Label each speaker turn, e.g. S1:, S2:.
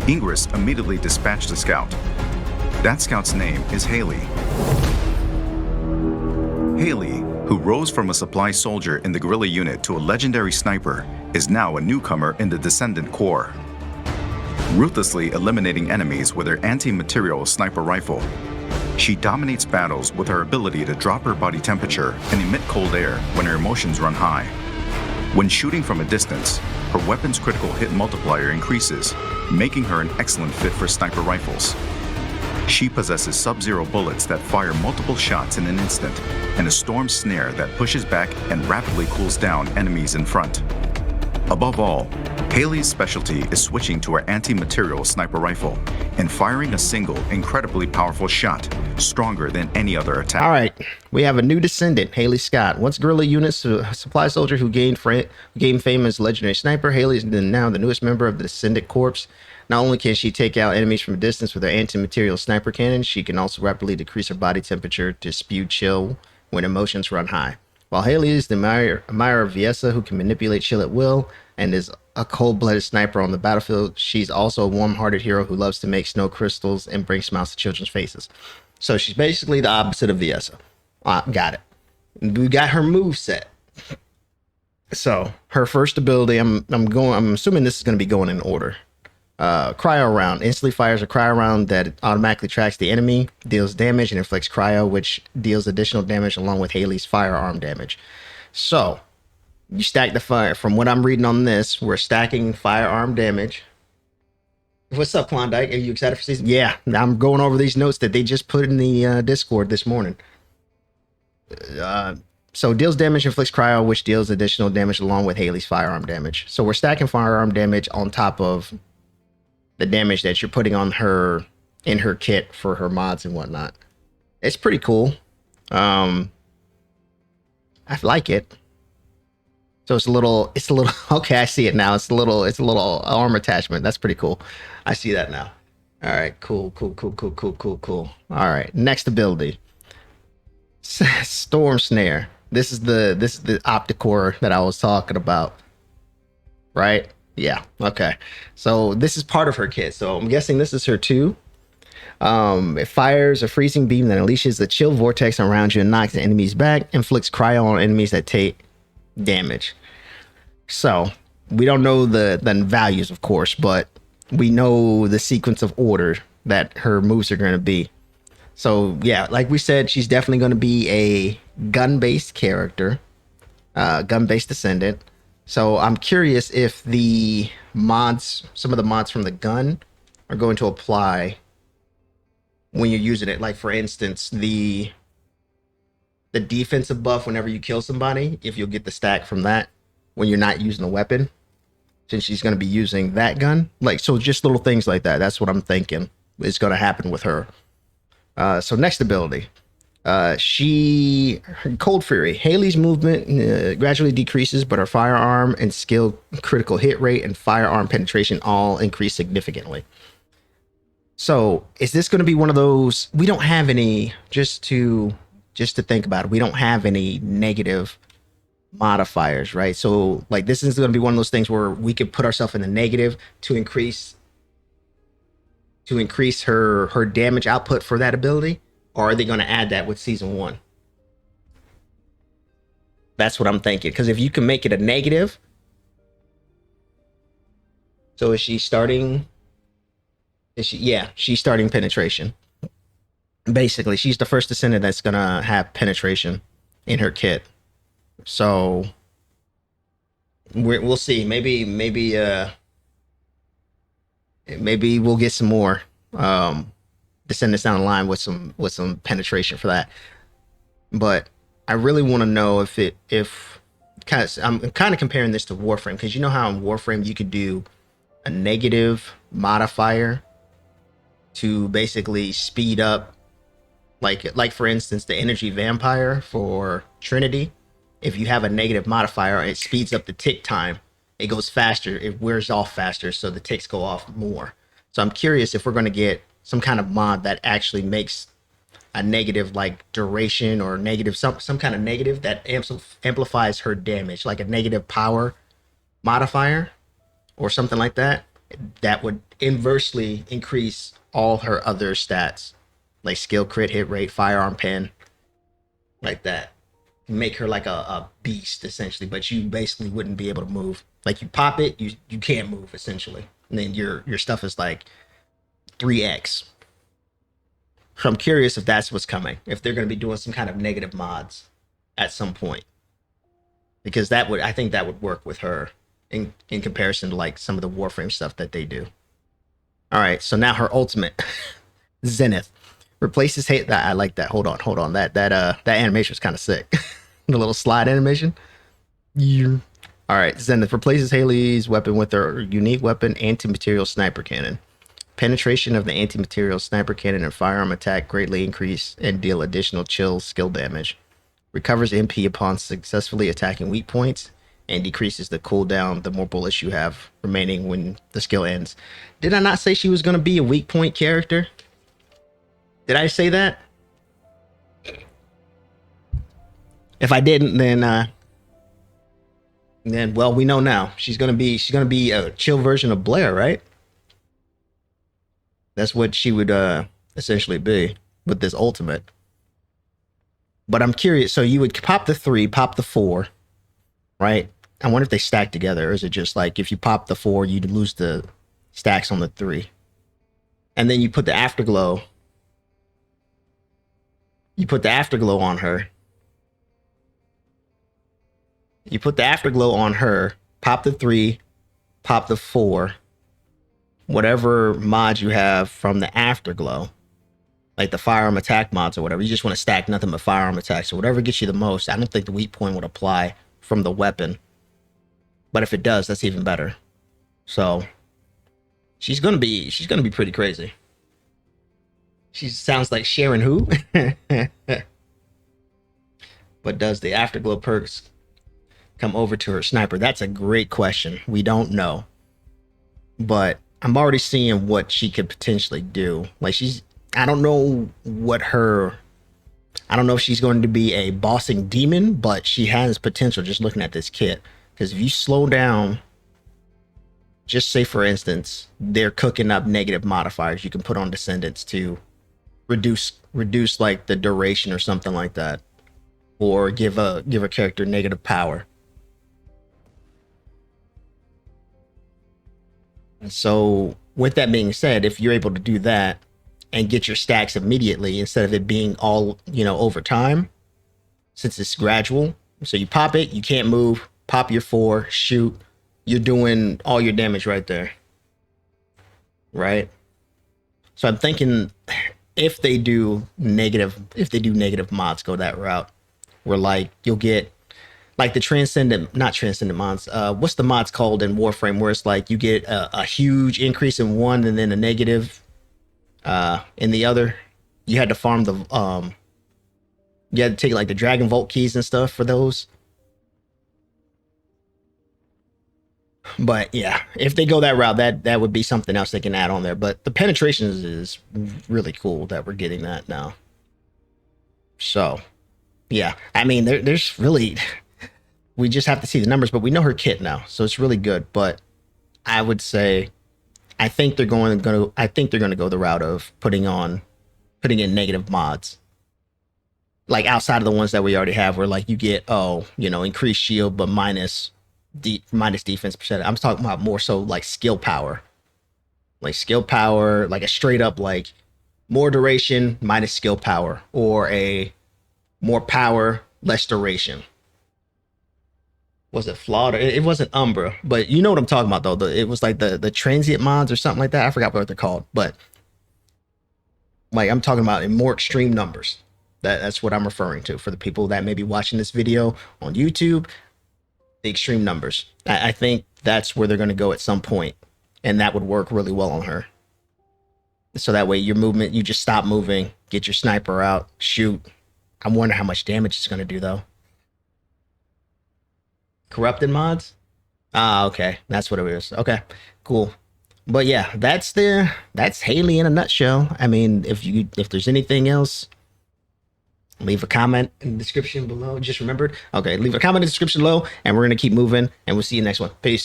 S1: Ingress immediately dispatched a scout. That scout's name is Hailey. Hailey, who rose from a supply soldier in the guerrilla unit to a legendary sniper, is now a newcomer in the Descendant Corps. Ruthlessly eliminating enemies with her anti-material sniper rifle, she dominates battles with her ability to drop her body temperature and emit cold air when her emotions run high. When shooting from a distance, her weapon's critical hit multiplier increases, making her an excellent fit for sniper rifles. She possesses sub-zero bullets that fire multiple shots in an instant, and a storm snare that pushes back and rapidly cools down enemies in front. Above all, Hailey's specialty is switching to her anti-material sniper rifle and firing a single, incredibly powerful shot, stronger than any other attack.
S2: All right, we have a new descendant, Hailey Scott. Once guerrilla units, a supply soldier who gained fame as legendary sniper, Hailey is now the newest member of the Descendant Corps. Not only can she take out enemies from a distance with her anti-material sniper cannon, she can also rapidly decrease her body temperature to spew chill when emotions run high. While Hailey is the admirer of Viessa, who can manipulate chill at will and is a cold-blooded sniper on the battlefield, she's also a warm-hearted hero who loves to make snow crystals and bring smiles to children's faces. So she's basically the opposite of Viessa. Got it. We got her move set. So her first ability, I'm assuming this is going to be going in order. Cryo round instantly fires a cryo round that automatically tracks the enemy, deals damage, and inflicts cryo, which deals additional damage along with Hailey's firearm damage. So you stack the fire. From what I'm reading on this, we're stacking firearm damage. What's up, Klondike? Are you excited for season? Yeah, I'm going over these notes that they just put in the Discord this morning. So deals damage, inflicts cryo, which deals additional damage along with Hailey's firearm damage. So we're stacking firearm damage on top of the damage that you're putting on her in her kit for her mods and whatnot. It's pretty cool. I like it. So it's a little okay, I see it now. It's a little arm attachment. That's pretty cool. I see that now. All right, cool. All right, next ability. Storm Snare. This is the Opticore that I was talking about. Right? Yeah, okay. So this is part of her kit. So I'm guessing this is her too. It fires a freezing beam that unleashes a chill vortex around you and knocks the enemies back, inflicts cryo on enemies that take damage. So we don't know the values, of course, but we know the sequence of order that her moves are going to be. So yeah, like we said, she's definitely going to be a gun-based character, gun-based descendant. So I'm curious if the mods, some of the mods from the gun, are going to apply when you're using it. Like, for instance, the defensive buff whenever you kill somebody, if you'll get the stack from that when you're not using a weapon, since she's going to be using that gun. Like, so just little things like that. That's what I'm thinking is going to happen with her. So next ability. Cold Fury. Hailey's movement gradually decreases, but her firearm and skill critical hit rate and firearm penetration all increase significantly. So is this going to be one of those? We don't have any, just to think about it, we don't have any negative modifiers, right? So like this is going to be one of those things where we could put ourselves in the negative to increase her damage output for that ability. Or are they going to add that with season 1? That's what I'm thinking. Because if you can make it a negative. So is she starting? She's starting penetration. Basically, she's the first descendant that's going to have penetration in her kit. So we'll see. Maybe we'll get some more descendants down the line with some penetration for that. But I really want to know I'm kind of comparing this to Warframe, because you know how in Warframe you could do a negative modifier to basically speed up, like for instance the energy vampire for Trinity. If you have a negative modifier, it speeds up the tick time. It goes faster, it wears off faster, so the ticks go off more. So I'm curious if we're going to get some kind of mod that actually makes a negative, like duration or negative, some kind of negative that amplifies her damage, like a negative power modifier or something like that. that would inversely increase all her other stats, like skill, crit, hit rate, firearm, pen, like that. Make her like a beast essentially, but you basically wouldn't be able to move. Like you pop it, you can't move essentially, and then your stuff is like 3x. So I'm curious if that's what's coming, if they're going to be doing some kind of negative mods at some point, because I think that would work with her in comparison to like some of the Warframe stuff that they do. All right, so now her ultimate, Zenith, replaces hate. I like that. Hold on. That animation was kind of sick. The little slide animation. Yeah. All right, Zenith replaces Hailey's weapon with her unique weapon, anti-material sniper cannon. Penetration of the anti-material sniper cannon and firearm attack greatly increase and deal additional chill skill damage. Recovers MP upon successfully attacking weak points and decreases the cooldown the more bullets you have remaining when the skill ends. Did I not say she was going to be a weak point character? Did I say that? If I didn't, then well, we know now. She's gonna be a chill version of Blair, right? That's what she would essentially be with this ultimate. But I'm curious. So you would pop the 3, pop the 4, right? I wonder if they stack together, or is it just like if you pop the 4, you'd lose the stacks on the 3, and then you put the afterglow. You put the afterglow on her. You put the afterglow on her, pop the 3, pop the 4, whatever mod you have from the afterglow, like the firearm attack mods or whatever. You just want to stack nothing but firearm attacks. So whatever gets you the most. I don't think the weak point would apply from the weapon, but if it does, that's even better. So she's gonna be pretty crazy. She sounds like Sharon who? But does the afterglow perks come over to her sniper? That's a great question. We don't know. But I'm already seeing what she could potentially do. Like I don't know if she's going to be a bossing demon, but she has potential just looking at this kit. Because if you slow down, just say for instance, they're cooking up negative modifiers you can put on Descendants to reduce like the duration or something like that. Or give a character negative power. So with that being said, if you're able to do that and get your stacks immediately instead of it being all, over time, since it's gradual, so you pop it, you can't move, pop your 4, shoot, you're doing all your damage right there. Right? So I'm thinking if they do negative mods, go that route, where like you'll get like the not transcendent mods. What's the mods called in Warframe where it's like you get a huge increase in one and then a negative in the other? You had to farm you had to take like the Dragon Vault keys and stuff for those. But yeah, if they go that route, that would be something else they can add on there. But the penetration is really cool that we're getting that now. So yeah, I mean there's really. We just have to see the numbers, but we know her kit now, so it's really good. But I would say, I think they're going to go the route of putting in negative mods, like outside of the ones that we already have, where like you get increased shield but minus defense percent. I'm talking about more so like skill power, like a straight up like more duration minus skill power, or a more power less duration. Was it flawed? It wasn't Umbra, but you know what I'm talking about though. It was like the transient mods or something like that. I forgot what they're called, but like I'm talking about in more extreme numbers. That's what I'm referring to for the people that may be watching this video on YouTube. The extreme numbers. I think that's where they're going to go at some point, and that would work really well on her. So that way your movement, you just stop moving, get your sniper out, shoot. I wonder how much damage it's going to do though. Corrupted mods? Okay, that's what it is. Okay, cool. But yeah, that's Hailey in a nutshell. I mean, if there's anything else, leave a comment in the description below. Just remembered. Okay, leave a comment in the description below, and we're gonna keep moving, and we'll see you next one. Peace.